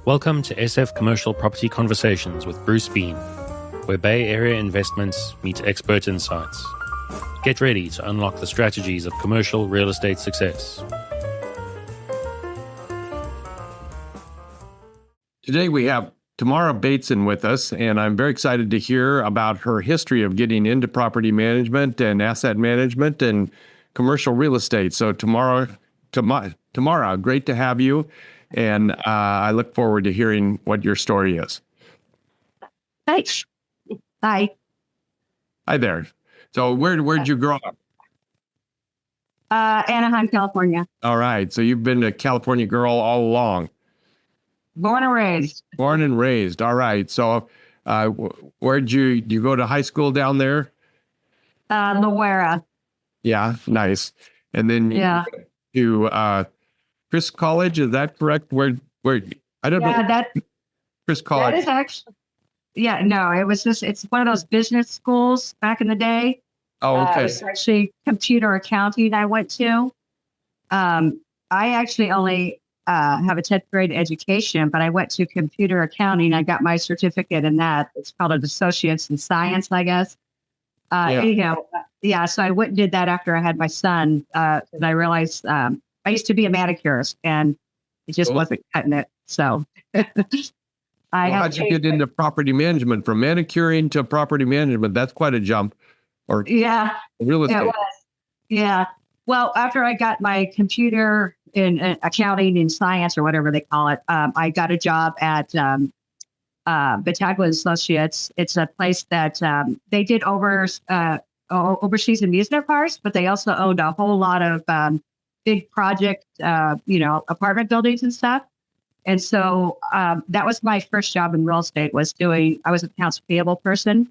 Welcome to SF Commercial Property Conversations with Bruce Bean, where Bay Area investments meet expert insights. Get ready to unlock the strategies of commercial real estate success. Today we have Ta'mara Bateson with us, and I'm very excited to hear about her history of getting into property management and asset management and commercial real estate. So Ta'mara, great to have you. And I look forward to hearing what your story is. Thanks. Hi. Hi there. So where'd you grow up? Anaheim, California. All right. So you've been a California girl all along. Born and raised. Born and raised. All right. So where'd you go to high school down there? La Guera. Yeah. Nice. And then you Chris College, is that correct? Where I don't know. That Chris College. That is actually, no, it's one of those business schools back in the day. Oh, okay. It's actually computer accounting I went to. I actually only have a 10th grade education, but I went to computer accounting. I got my certificate in that. It's called an associate's in science, I guess. So I went and did that after I had my son, and I realized I used to be a manicurist, and it just wasn't cutting it. So how'd you get into property management? From manicuring to property management, that's quite a jump. Or real estate. It was. Yeah. Well, after I got my computer in accounting and science or whatever they call it, I got a job at Bateson Associates. It's a place that they did overseas amusement parks, but they also owned a whole lot of big project, apartment buildings and stuff. And so that was my first job in real estate. I was an accounts payable person.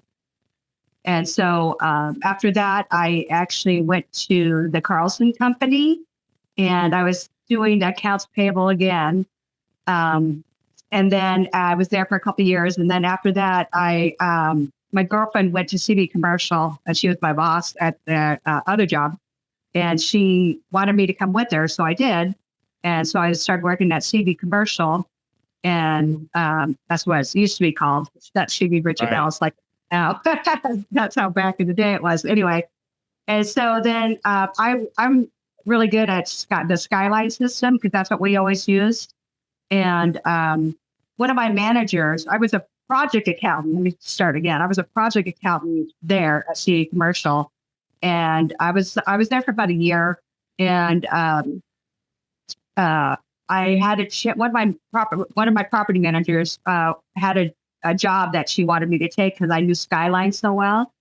And so after that, I actually went to the Carlson Company, and I was doing accounts payable again. And then I was there for a couple of years. And then after that, my girlfriend went to CB Commercial, and she was my boss at the other job. And she wanted me to come with her, so I did. And so I started working at CB Commercial, and that's what it used to be called. That's CB Richard Ellis, like now. That's how back in the day it was. Anyway, and so then I'm really good at the Skyline system, because that's what we always used. And one of my managers, I was a project accountant. Let me start again. I was a project accountant there at CB Commercial. And I was there for about a year, and I had one of my property managers had a job that she wanted me to take because I knew Skyline so well,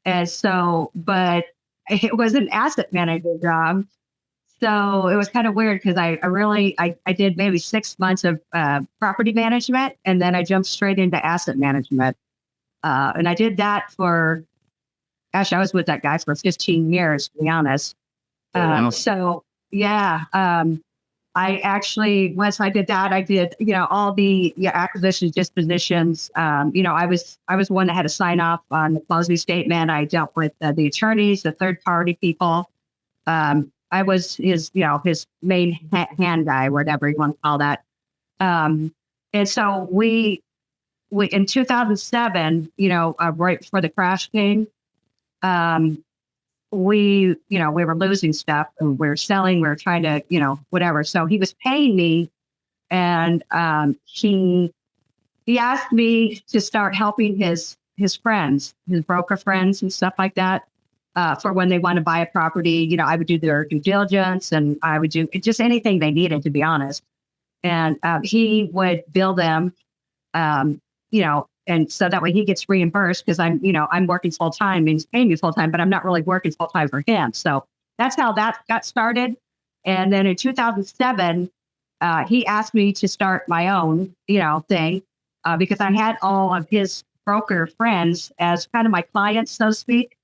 and so, but it was an asset manager job, so it was kind of weird because I did maybe 6 months of property management, and then I jumped straight into asset management, and I did that for. Gosh, I was with that guy for 15 years, to be honest. I actually, once I did that, I did, all the acquisitions, dispositions. I was one that had to sign off on the closing statement. I dealt with the attorneys, the third party people. I was his main hand guy, whatever you want to call that. And so we in 2007, right before the crash came, we were losing stuff, and we were selling, we were trying to, whatever. So he was paying me, and he asked me to start helping his friends, his broker friends and stuff like that, for when they want to buy a property. I would do their due diligence, and I would do just anything they needed, to be honest. And he would bill them, and so that way he gets reimbursed, because I'm working full time, and he's paying me full time, but I'm not really working full time for him. So that's how that got started. And then in 2007, he asked me to start my own, thing, because I had all of his broker friends as kind of my clients, so to speak.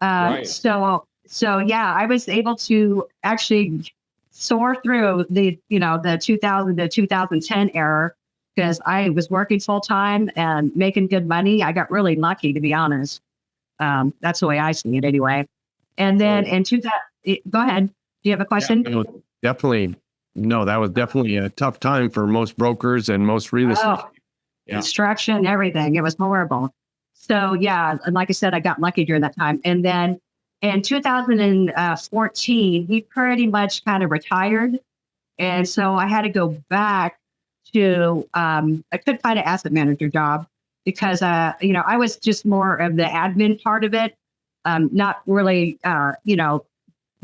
Right. So I was able to actually soar through the 2000 to 2010 era, because I was working full time and making good money. I got really lucky, to be honest. That's the way I see it, anyway. And then in 2000, go ahead. Do you have a question? Yeah, definitely. No, that was definitely a tough time for most brokers and most real estate. Oh, construction, everything. It was horrible. So yeah, and like I said, I got lucky during that time. And then in 2014, he pretty much kind of retired. And so I had to go back to, I couldn't find an asset manager job because, I was just more of the admin part of it, not really,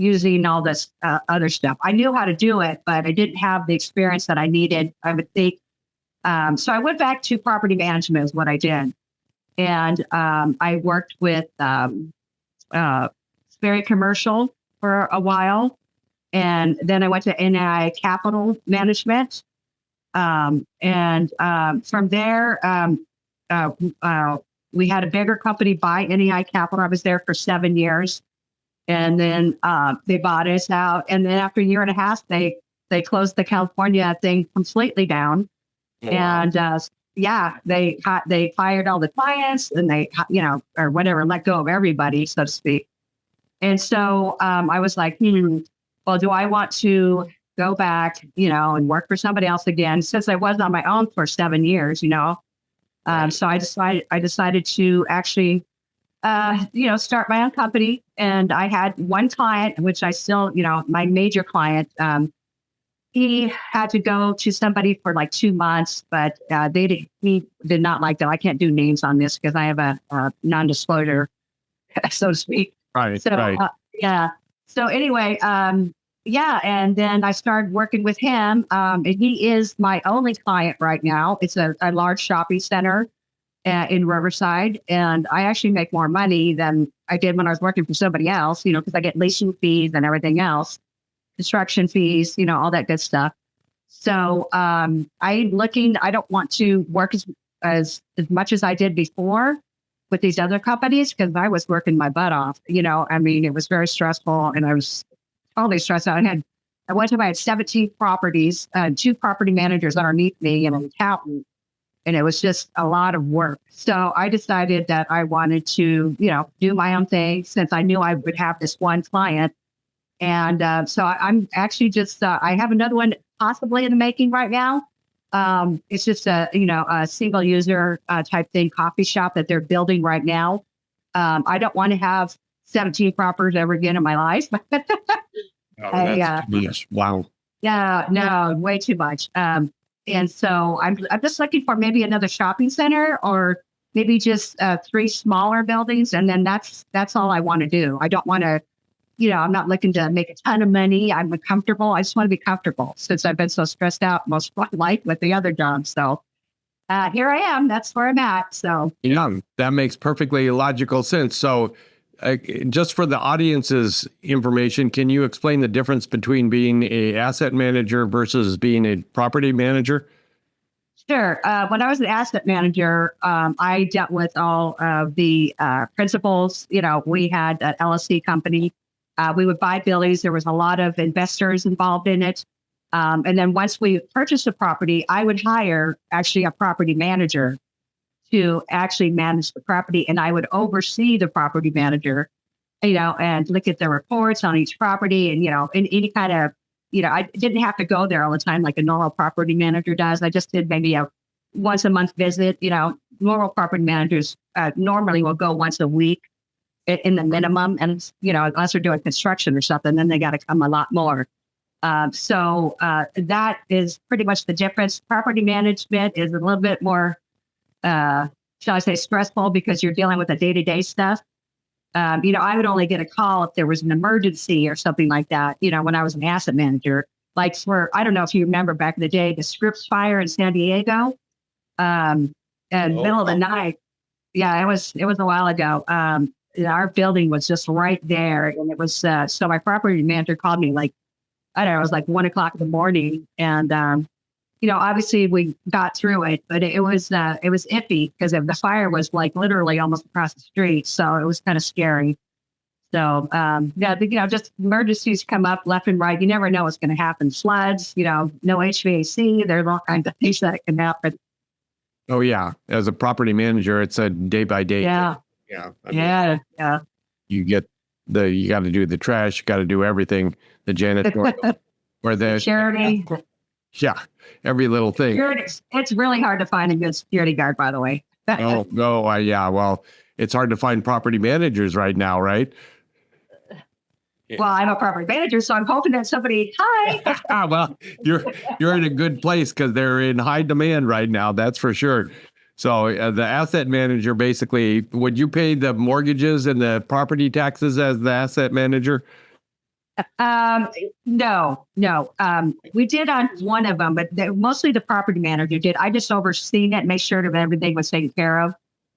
using all this other stuff. I knew how to do it, but I didn't have the experience that I needed, I would think. So I went back to property management is what I did. And I worked with very commercial for a while. And then I went to NAI Capital Management. From there, we had a bigger company buy NAI Capital. I was there for 7 years. And then they bought us out. And then after a year and a half, they closed the California thing completely down. Wow. And they fired all the clients and they, or whatever, let go of everybody, so to speak. And so I was like, well, do I want to go back, and work for somebody else again? Since I was on my own for 7 years, Right. So I decided to actually, start my own company. And I had one client, which I still, my major client, he had to go to somebody for like 2 months, but he did not like that. I can't do names on this because I have a non-disclosure, so to speak. Right. So, right. So anyway, and then I started working with him. And he is my only client right now. It's a large shopping center in Riverside. And I actually make more money than I did when I was working for somebody else, because I get leasing fees and everything else, construction fees, all that good stuff. So I don't want to work as much as I did before with these other companies because I was working my butt off. It was very stressful and I was totally stressed out. I one time I had 17 properties, 2 property managers underneath me and an accountant. And it was just a lot of work. So I decided that I wanted to, do my own thing since I knew I would have this one client. And so I'm actually just, I have another one possibly in the making right now. It's just a single user type thing, coffee shop that they're building right now. I don't want to have 17 properties ever again in my life. Wow. Yeah, no, way too much. And so I'm just looking for maybe another shopping center or maybe just 3 smaller buildings. And then that's all I want to do. I don't want to, I'm not looking to make a ton of money. I'm comfortable. I just want to be comfortable since I've been so stressed out most of my life with the other jobs. So here I am. That's where I'm at. So yeah, that makes perfectly logical sense. So just for the audience's information, can you explain the difference between being an asset manager versus being a property manager? Sure. When I was an asset manager, I dealt with all of the principals. We had an LLC company. We would buy buildings. There was a lot of investors involved in it. And then once we purchased a property, I would hire actually a property manager to actually manage the property. And I would oversee the property manager, and look at the reports on each property and, in any kind of, I didn't have to go there all the time like a normal property manager does. I just did maybe a once a month visit. Normal property managers normally will go once a week in the minimum. And, unless they're doing construction or something, then they got to come a lot more. So that is pretty much the difference. Property management is a little bit more, shall I say, stressful because you're dealing with the day-to-day stuff. I would only get a call if there was an emergency or something like that, when I was an asset manager. Like I don't know if you remember back in the day, the Scripps fire in San Diego, middle of the night. Yeah, it was a while ago. Our building was just right there. And it was, so my property manager called me like, I don't know, it was like 1:00 in the morning. And, obviously we got through it, but it was iffy because the fire was like literally almost across the street. So it was kind of scary. So, just emergencies come up left and right. You never know what's going to happen. Floods, no HVAC. There's all kinds of things that can happen. Oh yeah. As a property manager, it's a day by day. Yeah. Yeah. You got to do the trash. You got to do everything. The janitorial. where the Security. yeah, every little thing. It's really hard to find a good security guard, by the way. Oh no, yeah. Well, it's hard to find property managers right now, right? Well, I'm a property manager, so I'm hoping that somebody, hi. Well, you're in a good place because they're in high demand right now. That's for sure. So the asset manager, basically, would you pay the mortgages and the property taxes as the asset manager? No. We did on one of them, but mostly the property manager did. I just overseen it, make sure that everything was taken care of.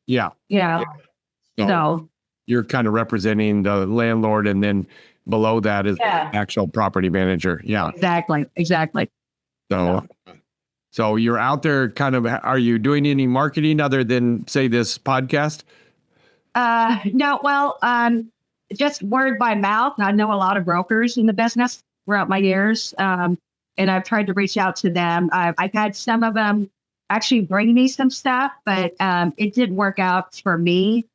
Yeah. Yeah. So you're kind of representing the landlord, and then below that is the actual property manager. Yeah. Exactly. So you're out there kind of, are you doing any marketing other than, say, this podcast? No, well, just word by mouth. I know a lot of brokers in the business throughout my years, and I've tried to reach out to them. I've had some of them actually bring me some stuff, but it didn't work out for me.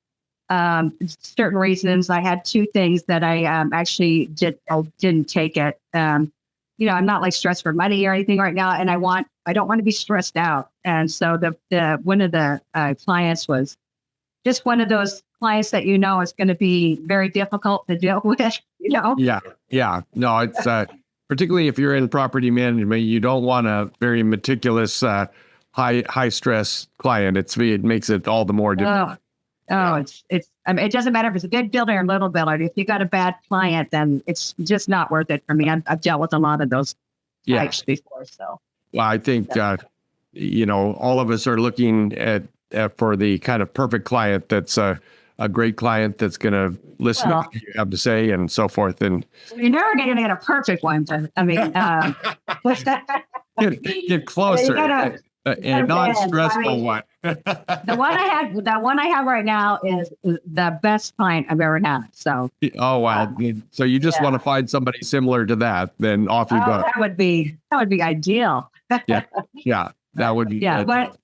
Certain reasons. I had two things that I actually didn't take it. I'm not like stressed for money or anything right now, and I don't want to be stressed out. And so the one of the clients was just one of those clients that is going to be very difficult to deal with. Yeah. No, it's particularly if you're in property management, you don't want a very meticulous, high stress client. It makes it all the more difficult. It's. I mean, it doesn't matter if it's a big builder or little builder. If you got a bad client, then it's just not worth it for me. I've dealt with a lot of those types before. So, well, I think all of us are looking at for the kind of perfect client that's a great client that's going to listen to what you have to say and so forth. And you're never going to get a perfect one. Get closer. A non-stressful one. The one I have right now is the best client I've ever had. So. Oh wow! So you just want to find somebody similar to that, then off you go. That would be ideal. Yeah, that would be. Yeah, but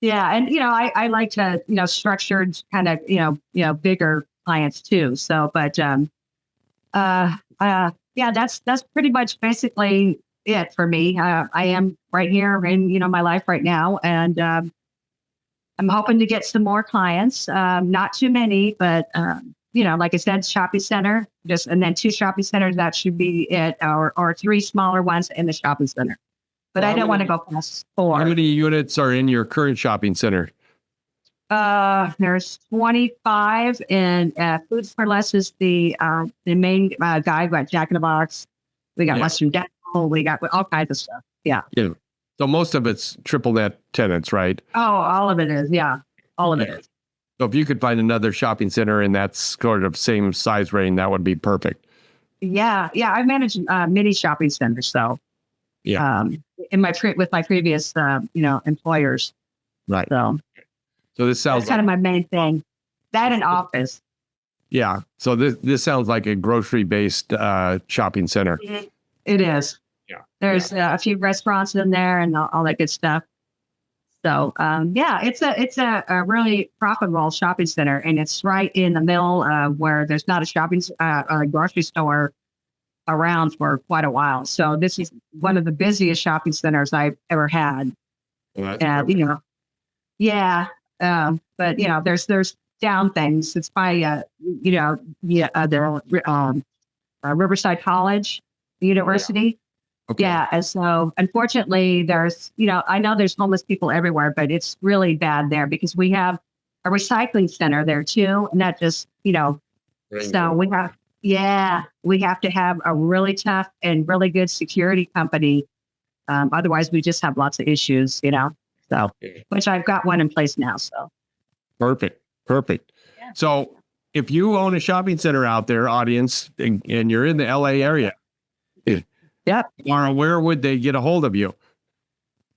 and I like to structured kind of bigger clients too. So, but that's pretty much basically it for me. I am right here in my life right now, and I'm hoping to get some more clients. Not too many, but like I said, shopping center, and then 2 shopping centers, that should be it, or 3 smaller ones in the shopping center. But I don't want to go past 4. How many units are in your current shopping center? There's 25, and Foods for Less is the main guy. We got Jack in the Box. We got Western Dental. We got all kinds of stuff. Yeah. So most of it's triple net tenants, right? Oh, all of it is. Yeah. All of it is. So if you could find another shopping center in that sort of same size range, that would be perfect. Yeah. I manage many shopping centers. So with my previous, employers. Right. So this sounds that's kind of my main thing. That and office. Yeah. So this sounds like a grocery based shopping center. It is. Yeah. There's a few restaurants in there and all that good stuff. So it's a really profitable shopping center, and it's right in the middle where there's not a grocery store around for quite a while. So this is one of the busiest shopping centers I've ever had. Well, but there's down things. It's by Riverside College University. Okay. Yeah. And so unfortunately there's, I know there's homeless people everywhere, but it's really bad there because we have a recycling center there too. And that just, so we have to have a really tough and really good security company. Otherwise we just have lots of issues, so, which I've got one in place now. So. Perfect. Yeah. So if you own a shopping center out there, audience, and you're in the LA area, Ta'mara, where would they get a hold of you?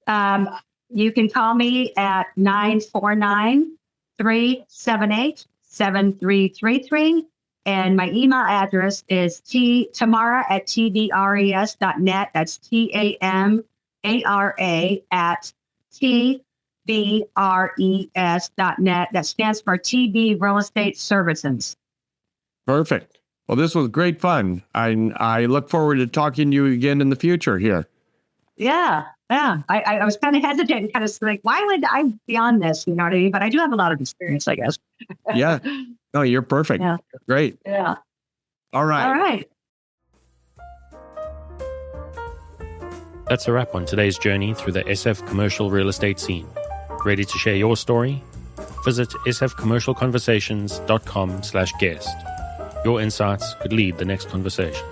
You can call me at 949-378-7333. And my email address is Ta'mara@tbres.net. That's TAMARA@tbres.net. That stands for TB Real Estate Services. Perfect. Well, this was great fun. I look forward to talking to you again in the future here. Yeah. I was kind of hesitant, kind of like, why would I be on this? You know what I mean? But I do have a lot of experience, I guess. Yeah. No, you're perfect. Yeah. Great. Yeah. All right. All right. That's a wrap on today's journey through the SF commercial real estate scene. Ready to share your story? Visit sfcommercialconversations.com/guest. Your insights could lead the next conversation.